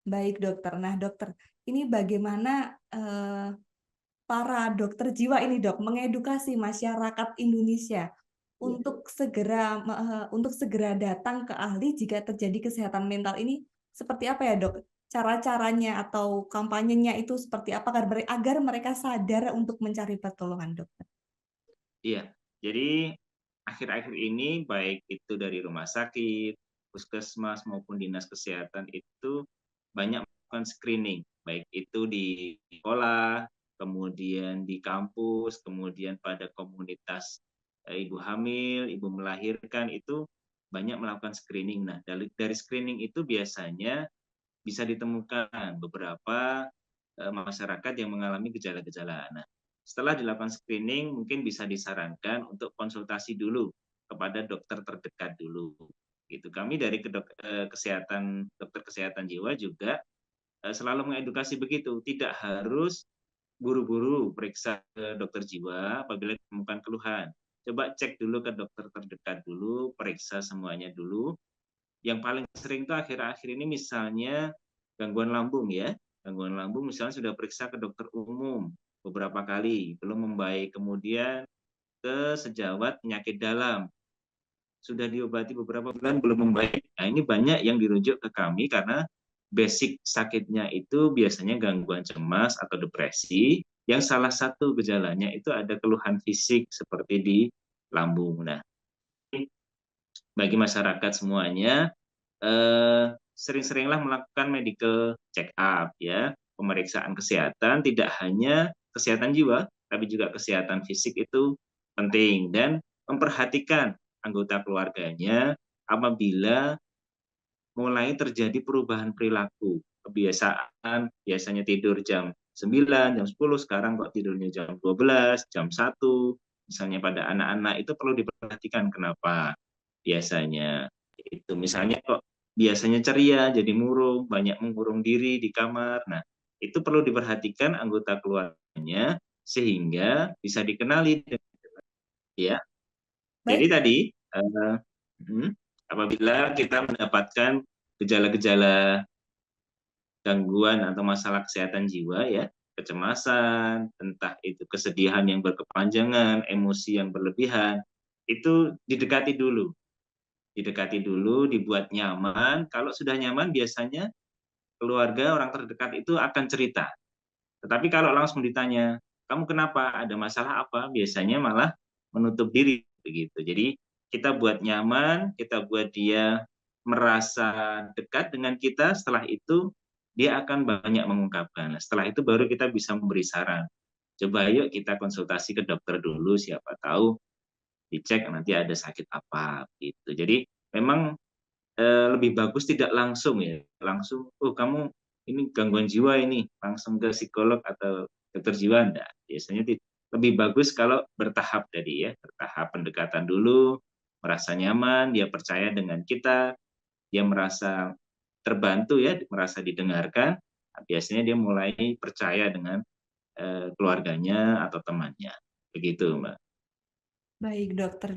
Baik dokter. Nah dokter, ini bagaimana para dokter jiwa ini dok mengedukasi masyarakat Indonesia Ya. untuk segera datang ke ahli jika terjadi kesehatan mental ini seperti apa ya dok? Cara-caranya atau kampanyenya itu seperti apa agar mereka sadar untuk mencari pertolongan dokter? Iya, jadi akhir-akhir ini baik itu dari rumah sakit, puskesmas maupun dinas kesehatan itu banyak melakukan screening, baik itu di sekolah, kemudian di kampus, kemudian pada komunitas ibu hamil, ibu melahirkan itu banyak melakukan screening. Nah, dari screening itu biasanya bisa ditemukan beberapa masyarakat yang mengalami gejala-gejala. Nah, setelah dilakukan screening, mungkin bisa disarankan untuk konsultasi dulu kepada dokter terdekat dulu. Gitu. Kami dari kesehatan dokter kesehatan jiwa juga selalu mengedukasi begitu, tidak harus buru-buru periksa ke dokter jiwa apabila ditemukan keluhan. Coba cek dulu ke dokter terdekat dulu, periksa semuanya dulu. Yang paling sering tuh akhir-akhir ini misalnya gangguan lambung ya. Gangguan lambung misalnya sudah periksa ke dokter umum beberapa kali, belum membaik. Kemudian ke sejawat penyakit dalam, sudah diobati beberapa bulan belum membaik. Nah, ini banyak yang dirujuk ke kami karena basic sakitnya itu biasanya gangguan cemas atau depresi, yang salah satu gejalanya itu ada keluhan fisik seperti di lambung. Nah, bagi masyarakat semuanya, sering-seringlah melakukan medical check up ya, pemeriksaan kesehatan tidak hanya kesehatan jiwa tapi juga kesehatan fisik itu penting, dan memperhatikan anggota keluarganya apabila mulai terjadi perubahan perilaku, kebiasaan biasanya tidur jam 9, jam 10, sekarang kok tidurnya jam 12, jam 1, misalnya pada anak-anak itu perlu diperhatikan kenapa biasanya. Itu misalnya kok biasanya ceria jadi murung, banyak mengurung diri di kamar. Nah, itu perlu diperhatikan anggota keluarganya sehingga bisa dikenali ya. Jadi Baik. tadi hmm, apabila kita mendapatkan gejala-gejala gangguan atau masalah kesehatan jiwa ya, kecemasan, entah itu kesedihan yang berkepanjangan, emosi yang berlebihan, itu didekati dulu, dibuat nyaman. Kalau sudah nyaman, biasanya keluarga orang terdekat itu akan cerita. Tetapi kalau langsung ditanya, kamu kenapa? Ada masalah apa? Biasanya malah menutup diri begitu. Jadi kita buat nyaman, kita buat dia merasa dekat dengan kita. Setelah itu dia akan banyak mengungkapkan. Setelah itu baru kita bisa memberi saran. Coba yuk kita konsultasi ke dokter dulu, siapa tahu dicek nanti ada sakit apa gitu. Jadi memang lebih bagus tidak langsung ya, langsung oh kamu ini gangguan jiwa ini, langsung ke psikolog atau dokter jiwa enggak. Biasanya lebih bagus kalau bertahap tadi ya, bertahap pendekatan dulu, merasa nyaman, dia percaya dengan kita, dia merasa terbantu ya, merasa didengarkan, nah, biasanya dia mulai percaya dengan keluarganya atau temannya. Begitu, Mbak. Baik dokter.